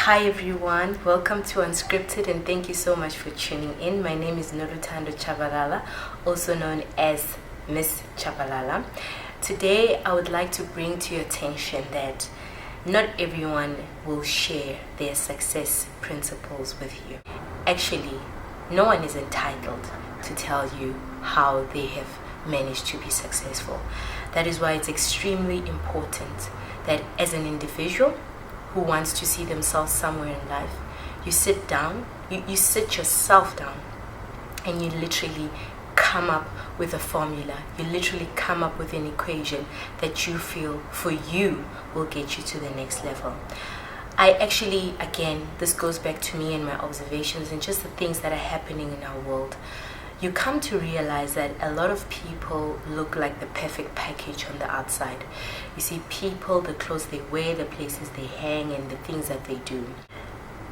Hi everyone, welcome to Unscripted and thank you so much for tuning in. My name is Nolutando Chabalala, also known as Miss Chabalala. Today I would like to bring to your attention that not everyone will share their success principles with you. Actually, no one is entitled to tell you how they have managed to be successful. That is why it's extremely important that as an individual who wants to see themselves somewhere in life, you sit down, you sit yourself down, and you literally come up with a formula. You literally come up with an equation that you feel for you will get you to the next level. I actually, again, this goes back to me and my observations and just the things that are happening in our world. You come to realize that a lot of people look like the perfect package on the outside. You see people, the clothes they wear, the places they hang, and the things that they do.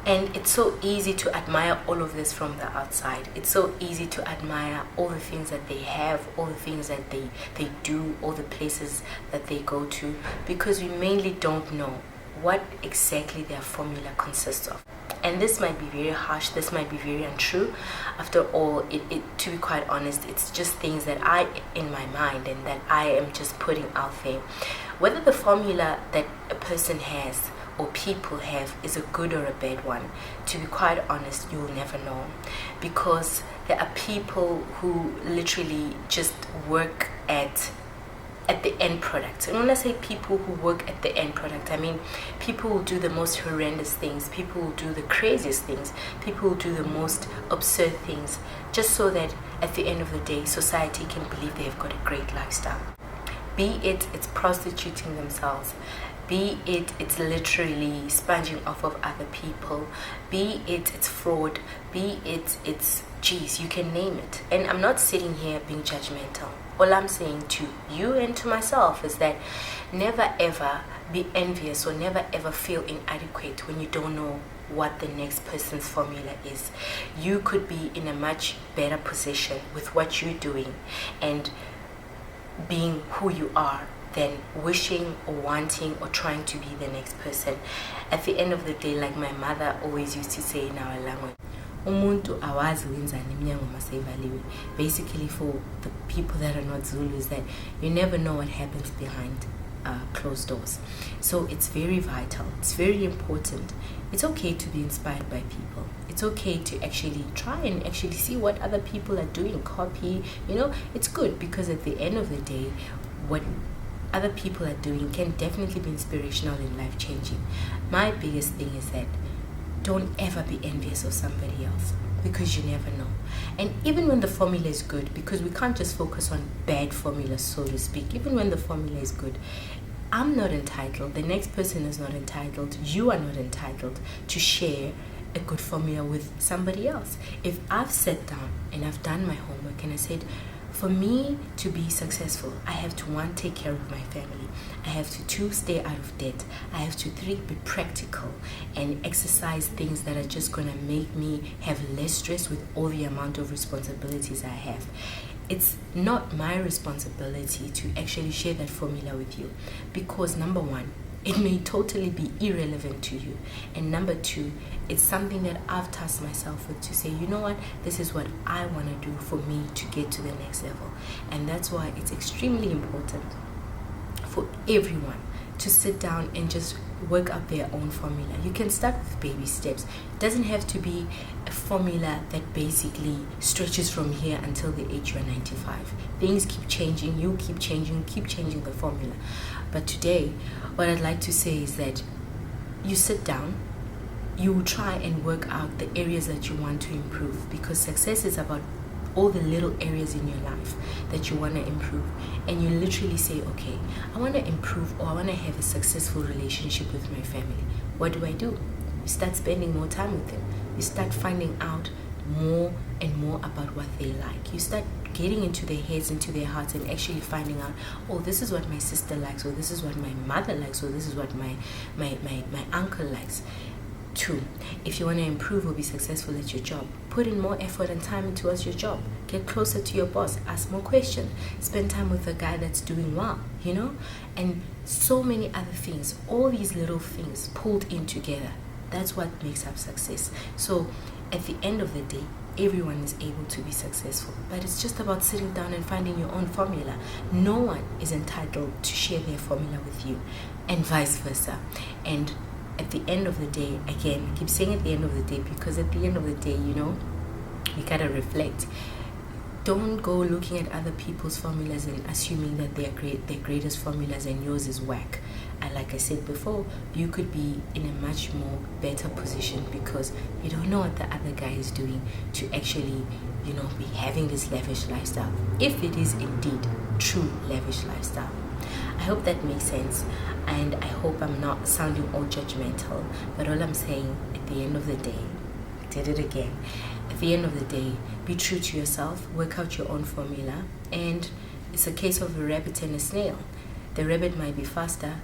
And it's so easy to admire all of this from the outside. It's so easy to admire all the things that they have, all the things that they do, all the places that they go to, because we mainly don't know what exactly their formula consists of. And this might be very harsh, this might be very untrue. After all, to be quite honest, it's just things that in my mind and that I am just putting out there. Whether the formula that a person has or people have is a good or a bad one, to be quite honest, you will never know. Because there are people who literally just work at the end product. And when I say people who work at the end product, I mean people who do the most horrendous things, people who do the craziest things, people who do the most absurd things, just so that at the end of the day, society can believe they have got a great lifestyle. Be it's prostituting themselves, be it's literally sponging off of other people, be it's fraud, be it's geez, you can name it. And I'm not sitting here being judgmental. All I'm saying to you and to myself is that never ever be envious or never ever feel inadequate when you don't know what the next person's formula is. You could be in a much better position with what you're doing and being who you are than wishing or wanting or trying to be the next person. At the end of the day, like my mother always used to say in our language, umuntu awazi wenzani emnyango masevaliwe. Basically, for the people that are not Zulus, that you never know what happens behind closed doors. So it's very vital, it's very important. It's okay to be inspired by people. It's okay to actually try and actually see what other people are doing, copy, it's good, because at the end of the day, what other people are doing can definitely be inspirational and life-changing. My biggest thing is that don't ever be envious of somebody else, because you never know. And even when the formula is good, because we can't just focus on bad formulas, so to speak, even when the formula is good, I'm not entitled, the next person is not entitled, you are not entitled to share a good formula with somebody else. If I've sat down and I've done my homework and I said, for me to be successful, I have to, 1, take care of my family. I have to, 2, stay out of debt. I have to, 3, be practical and exercise things that are just going to make me have less stress with all the amount of responsibilities I have. It's not my responsibility to actually share that formula with you, because number 1, it may totally be irrelevant to you, and number 2, it's something that I've tasked myself with to say, you know what, this is what I want to do for me to get to the next level. And that's why it's extremely important for everyone to sit down and just work out their own formula. You can start with baby steps. It doesn't have to be a formula that basically stretches from here until the age you're 95. Things keep changing, you keep changing the formula. But today, what I'd like to say is that you sit down, you try and work out the areas that you want to improve, because success is about all the little areas in your life that you want to improve. And you literally say, okay, I want to improve, or I want to have a successful relationship with my family. What do? You start spending more time with them. You start finding out more and more about what they like. You start getting into their heads, into their hearts, and actually finding out, oh, this is what my sister likes, or this is what my mother likes, or this is what my uncle likes. 2, if you want to improve or be successful at your job, put in more effort and time towards your job. Get closer to your boss, ask more questions, spend time with a guy that's doing well, and so many other things. All these little things pulled in together That's what makes up success. So at the end of the day, everyone is able to be successful, but it's just about sitting down and finding your own formula. No one is entitled to share their formula with you, and vice versa. And at the end of the day, again, I keep saying at the end of the day, because at the end of the day, you gotta reflect. Don't go looking at other people's formulas and assuming that they're greatest formulas and yours is whack. And like I said before, you could be in a much more better position because you don't know what the other guy is doing to actually, be having this lavish lifestyle. If it is indeed true lavish lifestyle. I hope that makes sense, and I hope I'm not sounding all judgmental, but all I'm saying at the end of the day, I did it again. At the end of the day, be true to yourself, work out your own formula, and it's a case of a rabbit and a snail. The rabbit might be faster,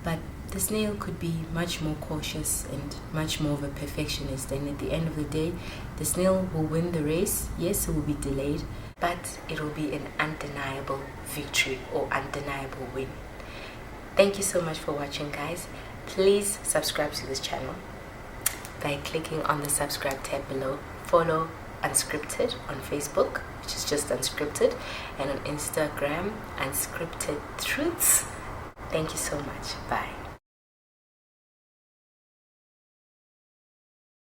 but the snail could be much more cautious and much more of a perfectionist. And at the end of the day, the snail will win the race. Yes, it will be delayed, but it will be an undeniable victory or undeniable win. Thank you so much for watching, guys. Please subscribe to this channel by clicking on the subscribe tab below. Follow Unscripted on Facebook, which is just Unscripted, and on Instagram, Unscripted Truths. Thank you so much. Bye.